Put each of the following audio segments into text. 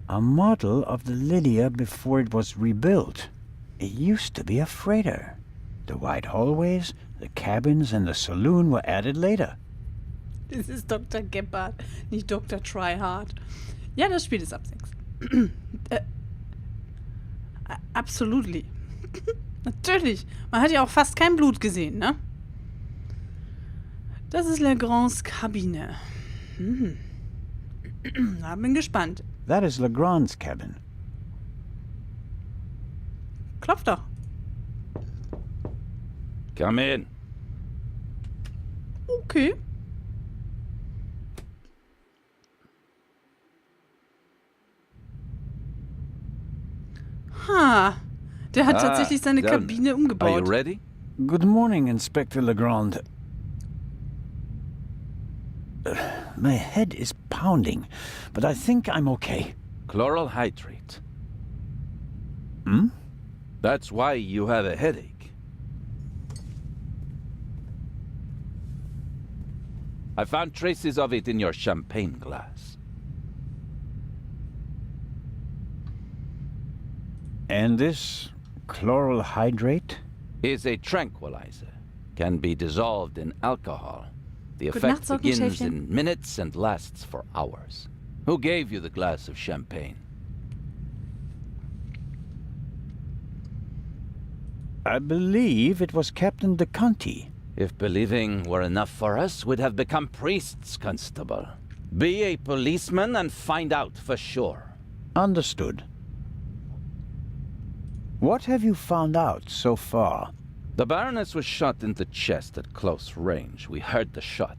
A model of the Lydia before it was rebuilt. It used to be a freighter. The wide hallways, the cabins and the saloon were added later. Das ist Dr. Gebhardt, nicht Dr. Tryhard. Ja, das Spiel ist ab 6. Absolutely. Natürlich. Man hat ja auch fast kein Blut gesehen, ne? Das ist Legrands Kabine. Na, bin gespannt. That is Legrand's cabin. Klopf doch. Come in. Okay. Ha. Der hat tatsächlich seine then. Kabine Are you umgebaut. ready? Good morning, Inspector Legrand. My head is pounding, but I think I'm okay. Chloral hydrate. Hmm? That's why you have a headache. I found traces of it in your champagne glass. And this chloral hydrate? Is a tranquilizer. Can be dissolved in alcohol. The Good effect Nacht, begins Sockenschäfchen. in minutes and lasts for hours. Who gave you the glass of champagne? I believe it was Captain De Conti. If believing were enough for us, we'd have become priests, Constable. Be a policeman and find out for sure. Understood. What have you found out so far? The Baroness was shot in the chest at close range. We heard the shot.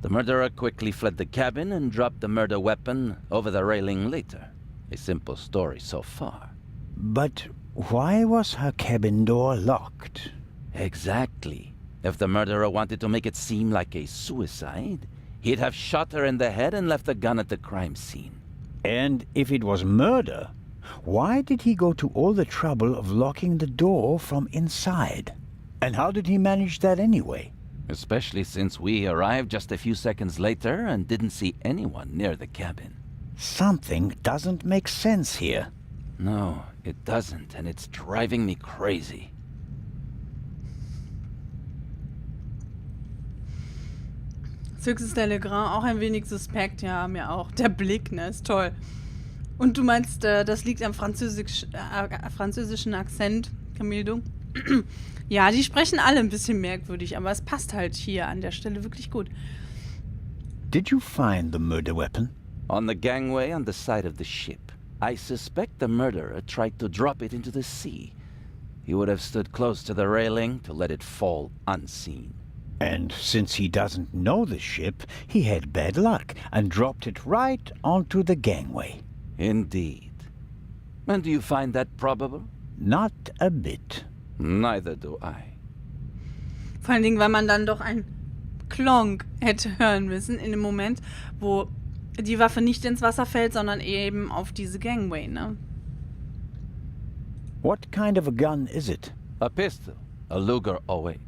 The murderer quickly fled the cabin and dropped the murder weapon over the railing later. A simple story so far. But why was her cabin door locked? Exactly. If the murderer wanted to make it seem like a suicide, he'd have shot her in the head and left the gun at the crime scene. And if it was murder, why did he go to all the trouble of locking the door from inside? And how did he manage that anyway? Especially since we arrived just a few seconds later and didn't see anyone near the cabin. Something doesn't make sense here. No, it doesn't, and it's driving me crazy. Zux ist der Legrand auch ein wenig suspekt, ja, mir auch. Der Blick, ne, ist toll. Und du meinst, das liegt am französischen Akzent, Camildo? Ja, die sprechen alle ein bisschen merkwürdig, aber es passt halt hier an der Stelle wirklich gut. Did you find the murder weapon? On the gangway on the side of the ship. I suspect the murderer tried to drop it into the sea. He would have stood close to the railing to let it fall unseen. And since he doesn't know the ship, he had bad luck and dropped it right onto the gangway. Indeed. And do you find that probable? Not a bit. Neither do I. Vor allen Dingen, weil man dann doch ein Klonk hätte hören müssen in dem Moment, wo die Waffe nicht ins Wasser fällt, sondern eben auf diese Gangway, ne? What kind of a gun is it? A pistol, a Luger 08.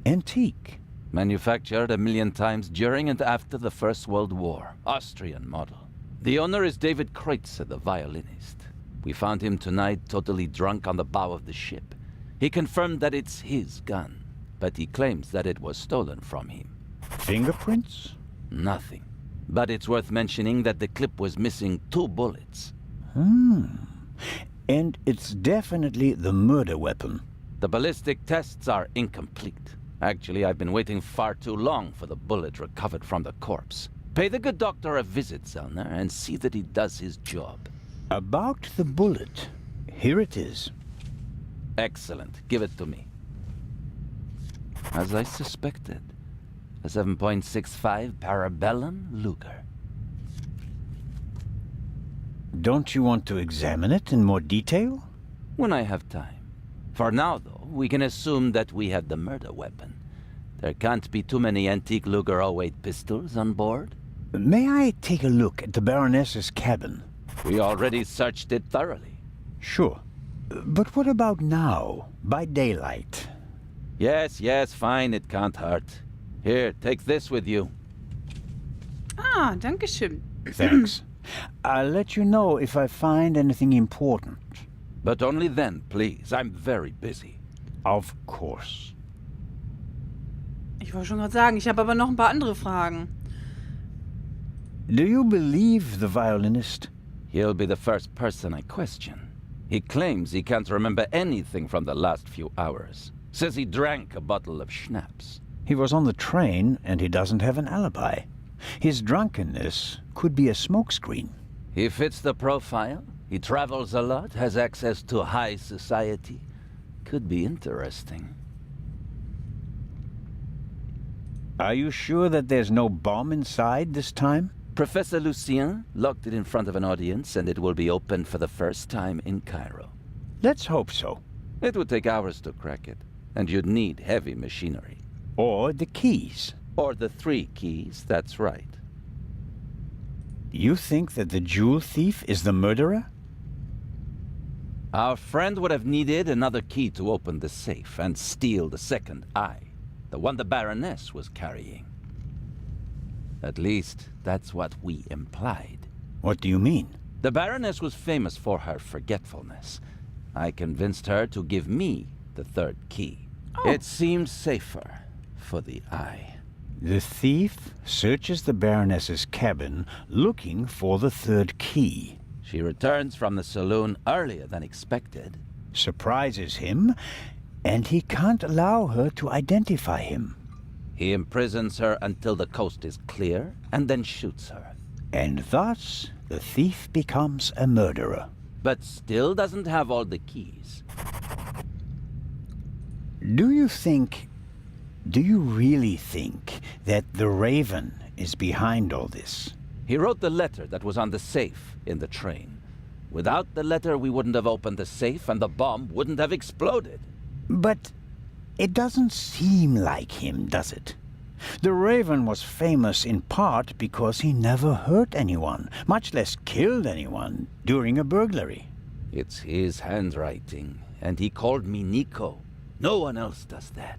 Antique. Manufactured a million times during and after the First World War. Austrian model. The owner is David Kreutzer, the violinist. We found him tonight totally drunk on the bow of the ship. He confirmed that it's his gun, but he claims that it was stolen from him. Fingerprints? Nothing. But it's worth mentioning that the clip was missing 2 bullets. And it's definitely the murder weapon. The ballistic tests are incomplete. Actually, I've been waiting far too long for the bullet recovered from the corpse. Pay the good doctor a visit, Zellner, and see that he does his job. About the bullet. Here it is. Excellent. Give it to me. As I suspected, a 7.65 Parabellum Luger. Don't you want to examine it in more detail? When I have time. For now, though, we can assume that we have the murder weapon. There can't be too many antique Luger 08 pistols on board. May I take a look at the Baroness's cabin? We already searched it thoroughly. Sure. But what about now, by daylight? Yes, fine, it can't hurt. Here, take this with you. Ah, danke schön. Thanks. I'll let you know if I find anything important. But only then, please. I'm very busy. Of course. Ich wollte schon gerade sagen, ich habe aber noch ein paar andere Fragen. Do you believe the violinist? He'll be the first person I question. He claims he can't remember anything from the last few hours. Says he drank a bottle of schnapps. He was on the train and he doesn't have an alibi. His drunkenness could be a smokescreen. He fits the profile. He travels a lot, has access to high society. Could be interesting. Are you sure that there's no bomb inside this time? Professor Lucien locked it in front of an audience, and it will be opened for the first time in Cairo. Let's hope so. It would take hours to crack it, and you'd need heavy machinery. Or the keys. Or the 3 keys, that's right. You think that the jewel thief is the murderer? Our friend would have needed another key to open the safe and steal the second eye, the one the Baroness was carrying. At least, that's what we implied. What do you mean? The Baroness was famous for her forgetfulness. I convinced her to give me the 3rd key. Oh. It seemed safer for the eye. The thief searches the Baroness's cabin looking for the 3rd key. She returns from the saloon earlier than expected. Surprises him, and he can't allow her to identify him. He imprisons her until the coast is clear, and then shoots her. And thus, the thief becomes a murderer. But still doesn't have all the keys. Do you really think that the Raven is behind all this? He wrote the letter that was on the safe in the train. Without the letter, we wouldn't have opened the safe, and the bomb wouldn't have exploded. But it doesn't seem like him, does it? The Raven was famous in part because he never hurt anyone, much less killed anyone, during a burglary. It's his handwriting, and he called me Nico. No one else does that.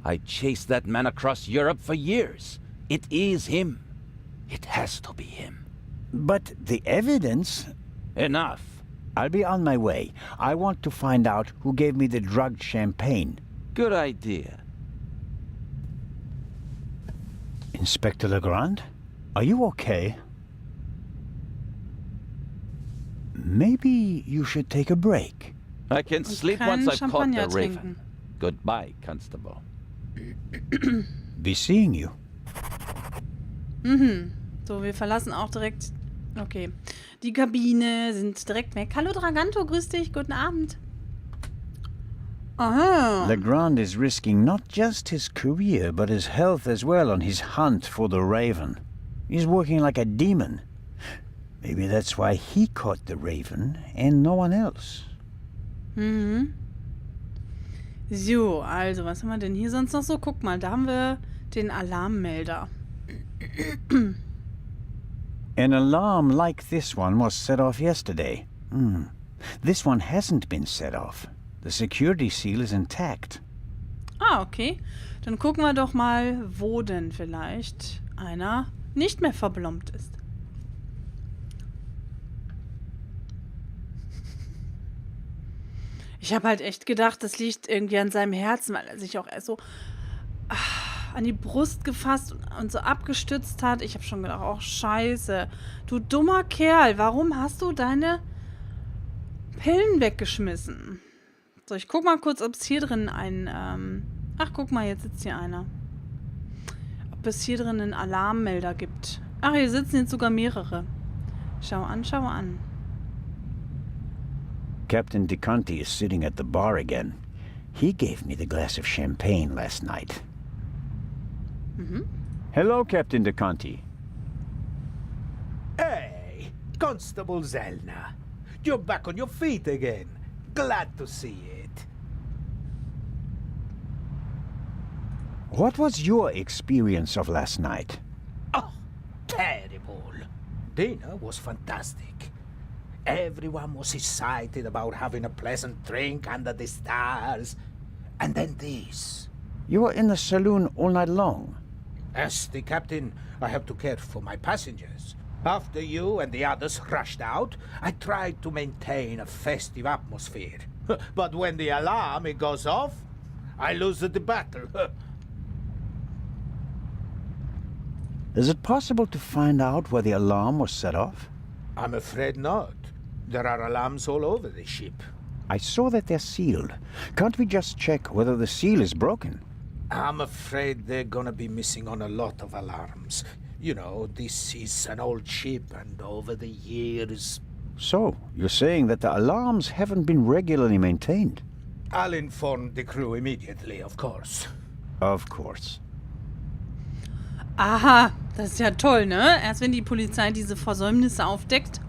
I chased that man across Europe for years. It is him. It has to be him. But the evidence... Enough. I'll be on my way. I want to find out who gave me the drugged champagne. Good idea. Inspector Legrand? Are you okay? Maybe you should take a break. I can sleep keinen once I've caught Champagner the Raven. trinken. Goodbye, Constable. Be seeing you. So, wir verlassen auch direkt... Okay. Die Kabine, sind direkt weg. Hallo Draganto, grüß dich, guten Abend. Aha. Legrand is risking not just his career, but his health as well on his hunt for the Raven. He's working like a demon. Maybe that's why he caught the Raven and no one else. So, also, was haben wir denn hier sonst noch so? Guck mal, da haben wir den Alarmmelder. An alarm like this one was set off yesterday. This one hasn't been set off. The security seal is intact. Ah, okay. Dann gucken wir doch mal, wo denn vielleicht einer nicht mehr verblombt ist. Ich habe halt echt gedacht, das liegt irgendwie an seinem Herzen, weil er sich auch erst so an die Brust gefasst und so abgestützt hat. Ich habe schon gedacht, oh scheiße, du dummer Kerl, warum hast du deine Pillen weggeschmissen? So, ich guck mal kurz, ob es hier drin ach, guck mal, jetzt sitzt hier einer. Ob es hier drin einen Alarmmelder gibt. Ach, hier sitzen jetzt sogar mehrere. Schau an, schau an. Captain DeConti is sitting at the bar again. He gave me the glass of champagne last night. Hello, Captain DeConti. Hey, Constable Zelna. You're back on your feet again. Glad to see it. What was your experience of last night? Oh, terrible. Dinner was fantastic. Everyone was excited about having a pleasant drink under the stars. And then this. You were in the saloon all night long. As the captain, I have to care for my passengers. After you and the others rushed out, I tried to maintain a festive atmosphere. But when the alarm it goes off, I lose the battle. Is it possible to find out where the alarm was set off? I'm afraid not. There are alarms all over the ship. I saw that they're sealed. Can't we just check whether the seal is broken? I'm afraid they're gonna be missing on a lot of alarms. You know, this is an old ship, and over the years... So, you're saying that the alarms haven't been regularly maintained? I'll inform the crew immediately, of course. Of course. Aha, das ist ja toll, ne? Erst wenn die Polizei diese Versäumnisse aufdeckt.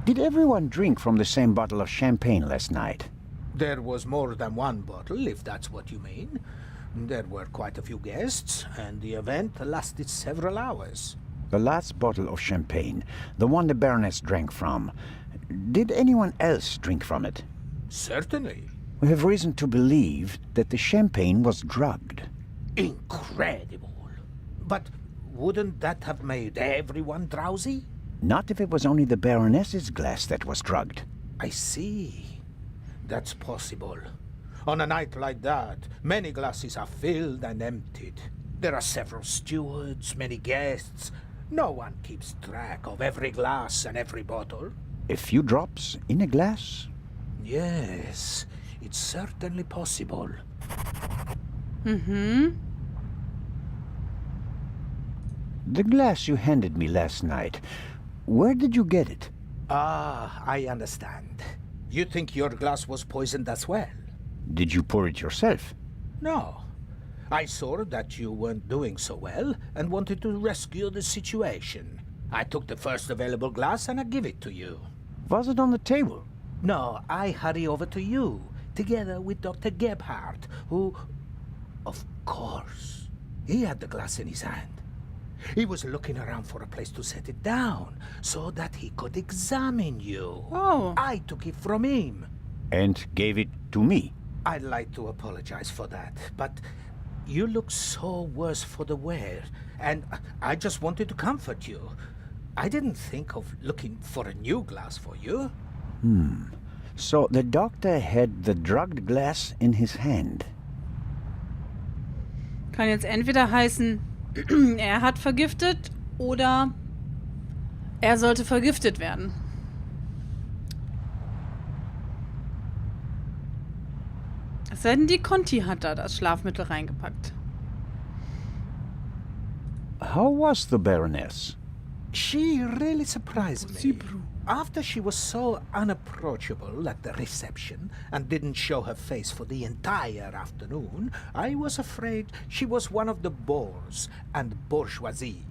Did everyone drink from the same bottle of champagne last night? There was more than one bottle, if that's what you mean. There were quite a few guests, and the event lasted several hours. The last bottle of champagne, the one the Baroness drank from, did anyone else drink from it? Certainly. We have reason to believe that the champagne was drugged. Incredible. But wouldn't that have made everyone drowsy? Not if it was only the Baroness's glass that was drugged. I see. That's possible. On a night like that, many glasses are filled and emptied. There are several stewards, many guests. No one keeps track of every glass and every bottle. A few drops in a glass? Yes, it's certainly possible. Mhm. The glass you handed me last night, where did you get it? Ah, I understand. You think your glass was poisoned as well? Did you pour it yourself? No. I saw that you weren't doing so well and wanted to rescue the situation. I took the first available glass and I give it to you. Was it on the table? No, I hurry over to you, together with Dr. Gebhardt, who... Of course, he had the glass in his hand. He was looking around for a place to set it down, so that he could examine you. Oh. I took it from him. And gave it to me? I'd like to apologize for that, but you look so worse for the wear, and I just wanted to comfort you. I didn't think of looking for a new glass for you. So the doctor had the drugged glass in his hand. Kann jetzt entweder heißen, er hat vergiftet oder er sollte vergiftet werden. Es sei denn, die Conti hat da das Schlafmittel reingepackt. How was the Baroness? She really surprised me. Sibru. After she was so unapproachable at the reception and didn't show her face for the entire afternoon, I was afraid she was one of the bores and bourgeoisie.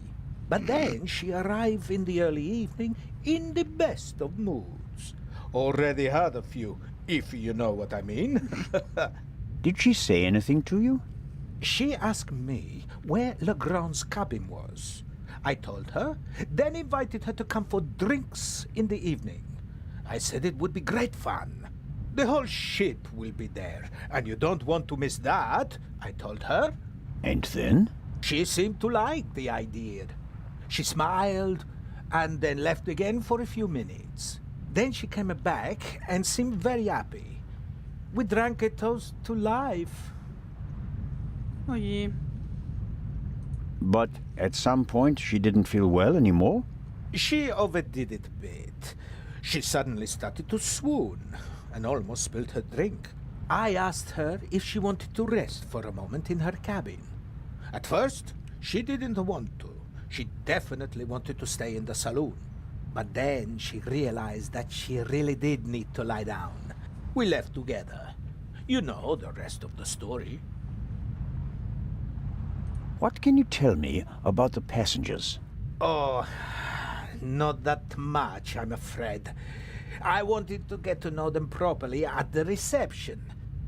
But then she arrived in the early evening in the best of moods. Already had a few, if you know what I mean. Did she say anything to you? She asked me where Legrand's cabin was. I told her, then invited her to come for drinks in the evening. I said it would be great fun. The whole ship will be there, and you don't want to miss that, I told her. And then? She seemed to like the idea. She smiled, and then left again for a few minutes. Then she came back and seemed very happy. We drank a toast to life. Oh je. But at some point she didn't feel well anymore? She overdid it a bit. She suddenly started to swoon and almost spilled her drink. I asked her if she wanted to rest for a moment in her cabin. At first, she didn't want to. She definitely wanted to stay in the saloon. But then she realized that she really did need to lie down. We left together. You know the rest of the story. What can you tell me about the passengers? Oh, not that much, I'm afraid. I wanted to get to know them properly at the reception.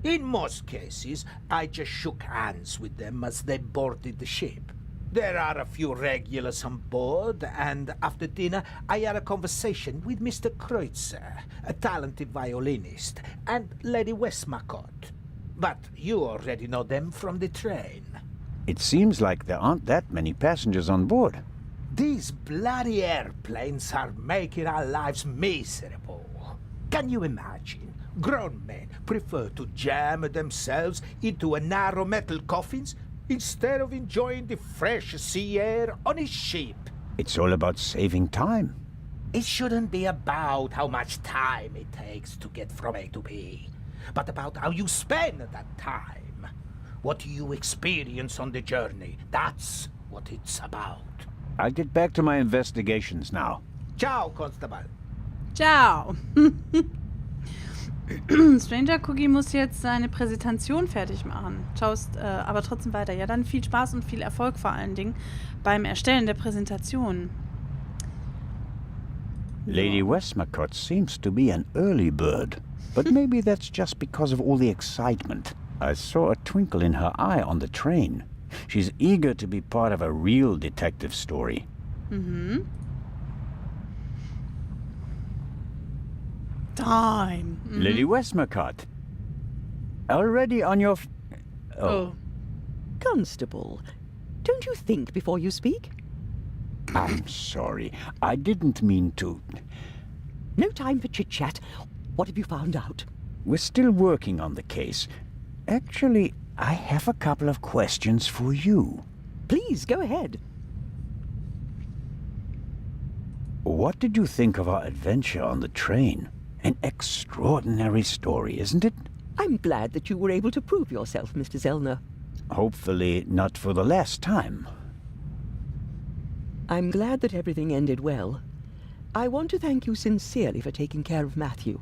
In most cases, I just shook hands with them as they boarded the ship. There are a few regulars on board, and after dinner, I had a conversation with Mr. Kreutzer, a talented violinist, and Lady Westmacott. But you already know them from the train. It seems like there aren't that many passengers on board. These bloody airplanes are making our lives miserable. Can you imagine? Grown men prefer to jam themselves into a narrow metal coffins instead of enjoying the fresh sea air on a ship. It's all about saving time. It shouldn't be about how much time it takes to get from A to B, but about how you spend that time. What you experience on the journey, that's what it's about. I'll get back to my investigations now. Ciao, Constable. Ciao. Stranger Cookie muss jetzt seine Präsentation fertig machen. Schaust aber trotzdem weiter. Ja, dann viel Spaß und viel Erfolg vor allen Dingen beim Erstellen der Präsentation. Lady Westmacott seems to be an early bird, but maybe that's just because of all the excitement. I saw a twinkle in her eye on the train. She's eager to be part of a real detective story. Mhm. Time. Mhm. Lady Westmacott. Already on your... Oh. Constable, don't you think before you speak? I'm sorry. I didn't mean to. No time for chit-chat. What have you found out? We're still working on the case. Actually, I have a couple of questions for you. Please, go ahead. What did you think of our adventure on the train? An extraordinary story, isn't it? I'm glad that you were able to prove yourself, Mr. Zellner. Hopefully not for the last time. I'm glad that everything ended well. I want to thank you sincerely for taking care of Matthew.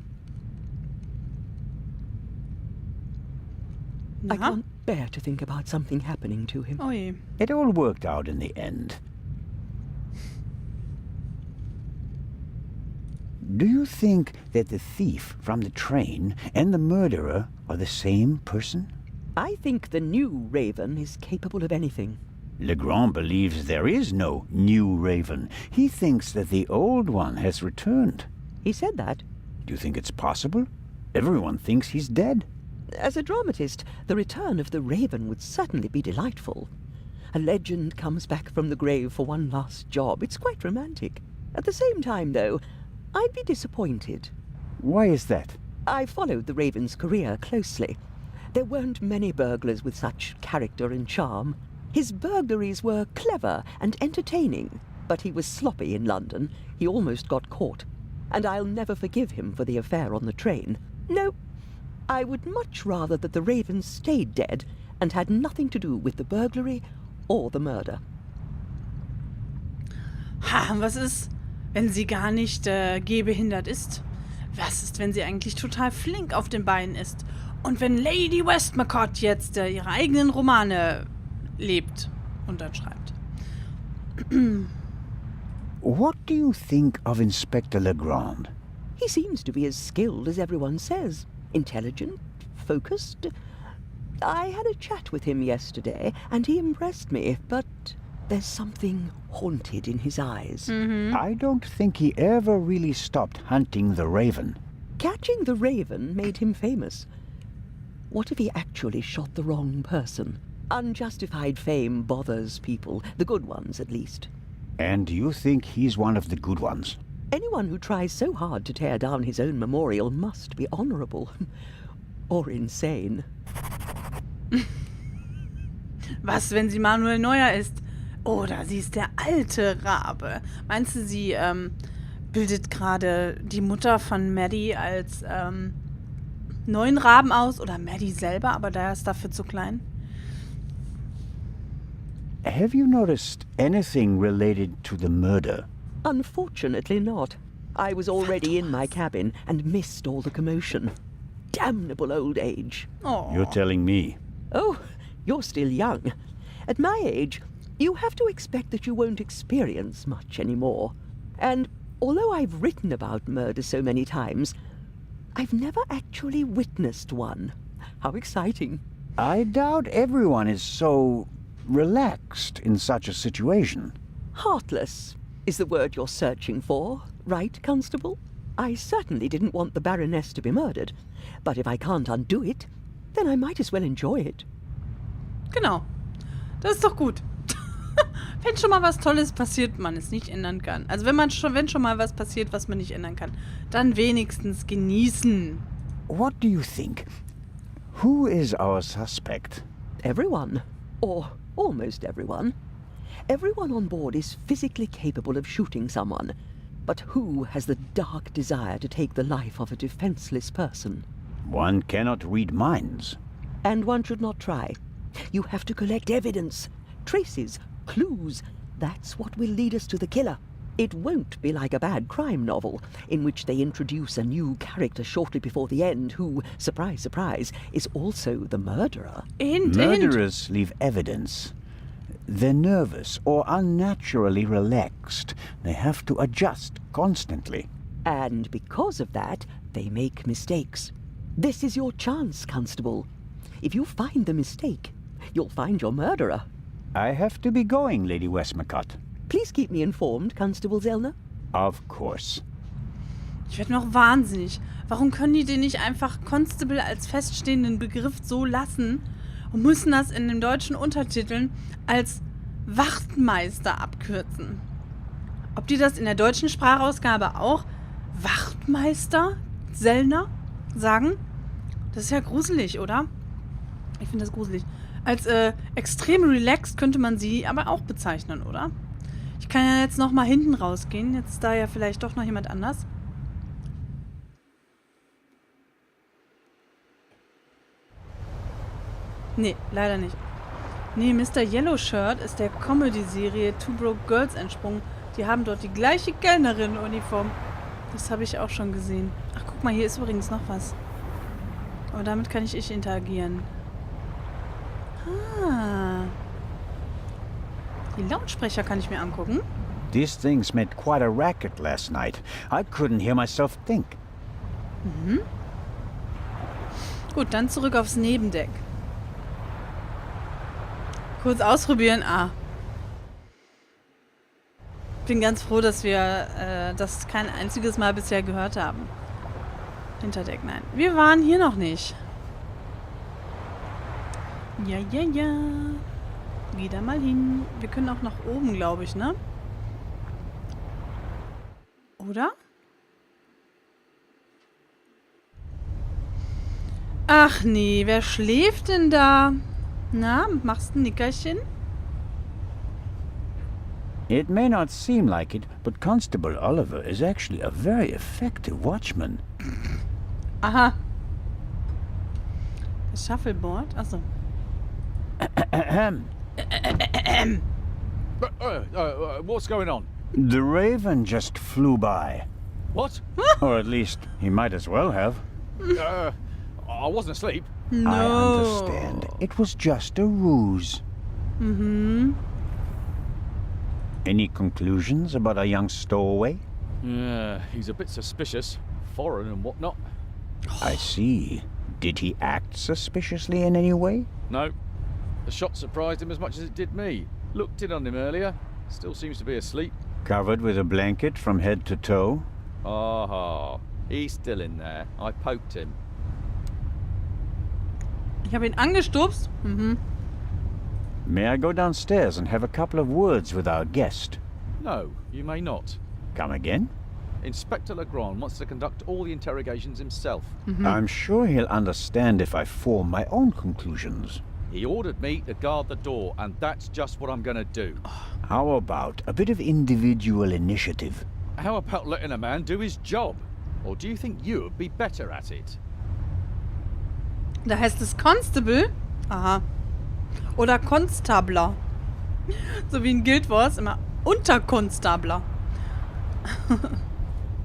I Ja. can't bear to think about something happening to him. Oh je. It all worked out in the end. Do you think that the thief from the train and the murderer are the same person? I think the new Raven is capable of anything. Legrand believes there is no new Raven. He thinks that the old one has returned. He said that. Do you think it's possible? Everyone thinks he's dead. As a dramatist, the return of the Raven would certainly be delightful. A legend comes back from the grave for one last job. It's quite romantic. At the same time, though, I'd be disappointed. Why is that? I followed the Raven's career closely. There weren't many burglars with such character and charm. His burglaries were clever and entertaining, but he was sloppy in London. He almost got caught. And I'll never forgive him for the affair on the train. No, I would much rather that the Raven stayed dead and had nothing to do with the burglary or the murder. Ha, was ist, wenn sie gar nicht gehbehindert ist? Was ist, wenn sie eigentlich total flink auf den Beinen ist? Und wenn Lady Westmacott jetzt ihre eigenen Romane lebt und dann schreibt. What do you think of Inspector Legrand? He seems to be as skilled as everyone says. Intelligent, focused. I had a chat with him yesterday, and he impressed me, but there's something haunted in his eyes. I don't think he ever really stopped hunting the Raven. Catching the Raven made him famous. What if he actually shot the wrong person? Unjustified fame bothers people, the good ones at least. And you think he's one of the good ones? Anyone who tries so hard to tear down his own memorial must be honorable. Or insane. Was, wenn sie Manuel Neuer ist? Oder sie ist der alte Rabe. Meinst du, sie bildet gerade die Mutter von Maddie als neuen Raben aus? Oder Maddie selber, aber der ist dafür zu klein? Have you noticed anything related to the murder? Unfortunately not. I was already in my cabin and missed all the commotion. Damnable old age. Oh. You're telling me. Oh, you're still young. At my age, you have to expect that you won't experience much anymore. And although I've written about murder so many times, I've never actually witnessed one. How exciting. I doubt everyone is so relaxed in such a situation. Heartless is the word you're searching for, right, Constable? I certainly didn't want the Baroness to be murdered, but if I can't undo it, then I might as well enjoy it. Genau. Das ist doch gut. wenn schon mal was Tolles passiert, man es nicht ändern kann. Also wenn schon mal was passiert, was man nicht ändern kann, dann wenigstens genießen. What do you think? Who is our suspect? Everyone. Or almost everyone. Everyone on board is physically capable of shooting someone. But who has the dark desire to take the life of a defenseless person? One cannot read minds. And one should not try. You have to collect evidence, traces, clues. That's what will lead us to the killer. It won't be like a bad crime novel, in which they introduce a new character shortly before the end who, surprise, surprise, is also the murderer. Murderers leave evidence. They're nervous or unnaturally relaxed. They have to adjust constantly. And because of that, they make mistakes. This is your chance, Constable. If you find the mistake, you'll find your murderer. I have to be going, Lady Westmacott. Please keep me informed, Constable Zellner. Of course. Ich werde noch wahnsinnig. Warum können die den nicht einfach Constable als feststehenden Begriff so lassen und müssen das in den deutschen Untertiteln als Wachtmeister abkürzen? Ob die das in der deutschen Sprachausgabe auch Wachtmeister Zellner sagen? Das ist ja gruselig, oder? Ich finde das gruselig. Als extrem relaxed könnte man sie aber auch bezeichnen, oder? Ich kann ja jetzt noch mal hinten rausgehen. Jetzt ist da ja vielleicht doch noch jemand anders. Nee, leider nicht. Nee, Mr. Yellowshirt ist der Comedy-Serie Two Broke Girls entsprungen. Die haben dort die gleiche Kellnerin-Uniform. Das habe ich auch schon gesehen. Ach, guck mal, hier ist übrigens noch was. Aber damit kann ich interagieren. Ah. Die Lautsprecher kann ich mir angucken. These things made quite a racket last night. I couldn't hear myself think. Mhm. Gut, dann zurück aufs Nebendeck. Kurz ausprobieren. Ah. Bin ganz froh, dass wir das kein einziges Mal bisher gehört haben. Hinterdeck, nein. Wir waren hier noch nicht. Ja, ja, ja. Wieder mal hin. Wir können auch nach oben, glaube ich, ne? Oder? Ach nee, wer schläft denn da? Na, machst ein Nickerchen? It may not seem like it, but Constable Oliver is actually a very effective watchman. Aha. Das Shuffleboard? Achso. What's going on? The Raven just flew by. What? Or at least, he might as well have. I wasn't asleep. No. I understand. It was just a ruse. Mhm. Any conclusions about our young stowaway? Yeah, he's a bit suspicious. Foreign and whatnot. I see. Did he act suspiciously in any way? No. The shot surprised him as much as it did me. Looked in on him earlier. Still seems to be asleep. Covered with a blanket from head to toe? Aha. He's still in there. I poked him. Ich habe ihn angestupst. Mhm. May I go downstairs and have a couple of words with our guest? No, you may not. Come again? Inspector Legrand wants to conduct all the interrogations himself. I'm sure he'll understand if I form my own conclusions. He ordered me to guard the door, and that's just what I'm gonna do. How about a bit of individual initiative? How about letting a man do his job? Or do you think you'd be better at it? Da heißt es Constable. Aha. Oder Constabler. So wie in Guild Wars immer Unterkonstabler.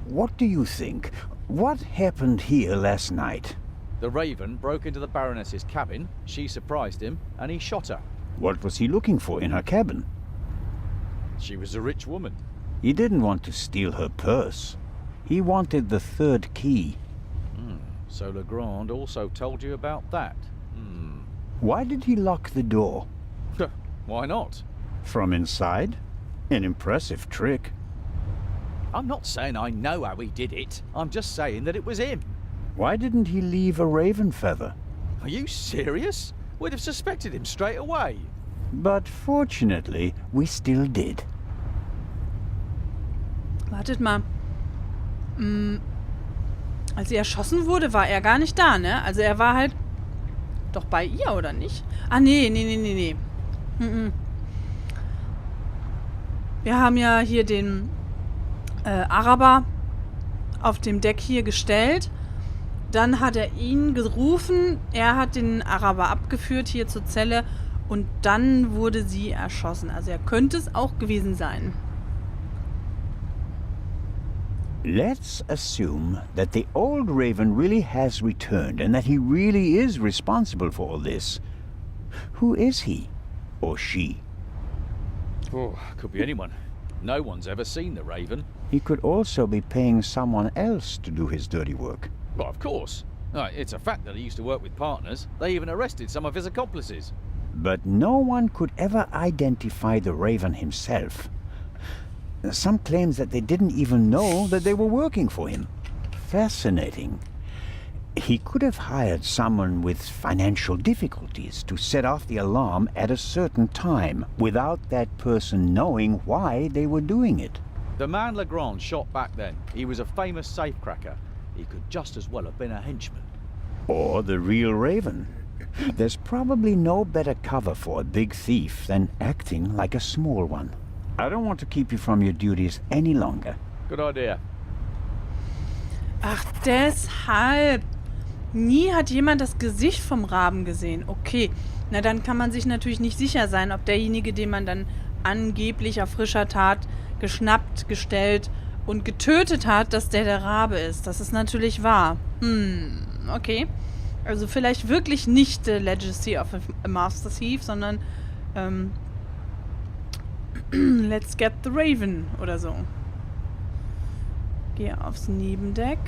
What do you think? What happened here last night? The Raven broke into the Baroness's cabin, she surprised him, and he shot her. What was he looking for in her cabin? She was a rich woman. He didn't want to steal her purse. He wanted the third key. So Legrand also told you about that. Why did he lock the door? Why not? From inside? An impressive trick. I'm not saying I know how he did it. I'm just saying that it was him. Why didn't he leave a raven feather? Are you serious? We'd have suspected him straight away. But fortunately, we still did. Wartet mal. Als sie erschossen wurde, war er gar nicht da, ne? Also er war halt doch bei ihr, oder nicht? Ah, nee. Wir haben ja hier den Araber auf dem Deck hier gestellt. Dann hat er ihn gerufen. Er hat den Araber abgeführt hier zur Zelle. Und dann wurde sie erschossen. Also er könnte es auch gewesen sein. Let's assume that the old Raven really has returned and that he really is responsible for all this. Who is he? Or she? Oh, could be anyone. No one's ever seen the Raven. He could also be paying someone else to do his dirty work. Well, of course. It's a fact that he used to work with partners. They even arrested some of his accomplices. But no one could ever identify the Raven himself. Some claims that they didn't even know that they were working for him. Fascinating. He could have hired someone with financial difficulties to set off the alarm at a certain time without that person knowing why they were doing it. The man Legrand shot back then, he was a famous safecracker. He could just as well have been a henchman. Or the real Raven. There's probably no better cover for a big thief than acting like a small one. I don't want to keep you from your duties any longer. Good idea. Ach, deshalb. Nie hat jemand das Gesicht vom Raben gesehen. Okay, na dann kann man sich natürlich nicht sicher sein, ob derjenige, den man dann angeblich auf frischer Tat geschnappt, gestellt und getötet hat, dass der Rabe ist. Das ist natürlich wahr. Okay. Also vielleicht wirklich nicht The Legacy of a Master Thief, sondern Let's Get the Raven oder so. Geh aufs Nebendeck.